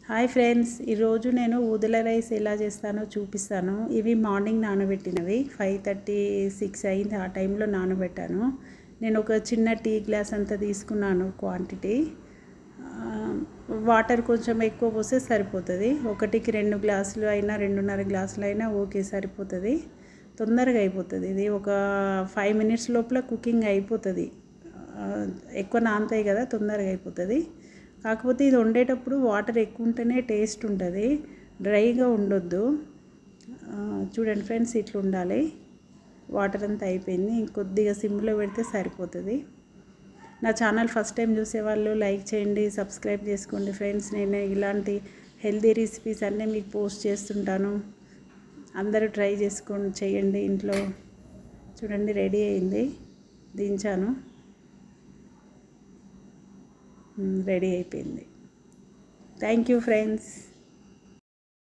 Hi friends, ఈరోజు నేను ఊదల రైస్ ఎలా చేస్తానో చూపిస్తాను. ఇవి మార్నింగ్ నానబెట్టినవి 5:36 అయింది. ఆ టైంలో నానబెట్టాను. నేను ఒక చిన్న టీ గ్లాస్ అంతా తీసుకున్నాను క్వాంటిటీ. వాటర్ కొంచెం ఎక్కువ పోస్తే సరిపోతుంది. ఒకటికి 2 గ్లాసులు అయినా 2.5 గ్లాసులు అయినా ఓకే, సరిపోతుంది. తొందరగా అయిపోతుంది. ఇది ఒక 5 మినిట్స్ లోపల కుకింగ్ అయిపోతుంది. ఎక్కువ నానతాయి కదా, తొందరగా అయిపోతుంది. కాకపోతే ఇది వండేటప్పుడు వాటర్ ఎక్కువ ఉంటేనే టేస్ట్ ఉంటుంది, డ్రైగా ఉండొద్దు. చూడండి ఫ్రెండ్స్, ఇట్లా ఉండాలి. వాటర్ అంతా అయిపోయింది. ఇంకొద్దిగా సిమ్లో పెడితే సరిపోతుంది. నా ఛానల్ ఫస్ట్ టైం చూసేవాళ్ళు లైక్ చేయండి, సబ్స్క్రైబ్ చేసుకోండి ఫ్రెండ్స్. నేను ఇలాంటి హెల్తీ రెసిపీస్ అన్నీ మీకు పోస్ట్ చేస్తుంటాను. అందరూ ట్రై చేయండి ఇంట్లో. చూడండి, రెడీ అయింది. దించాను. రెడీ అయిపోయింది. Thank you friends.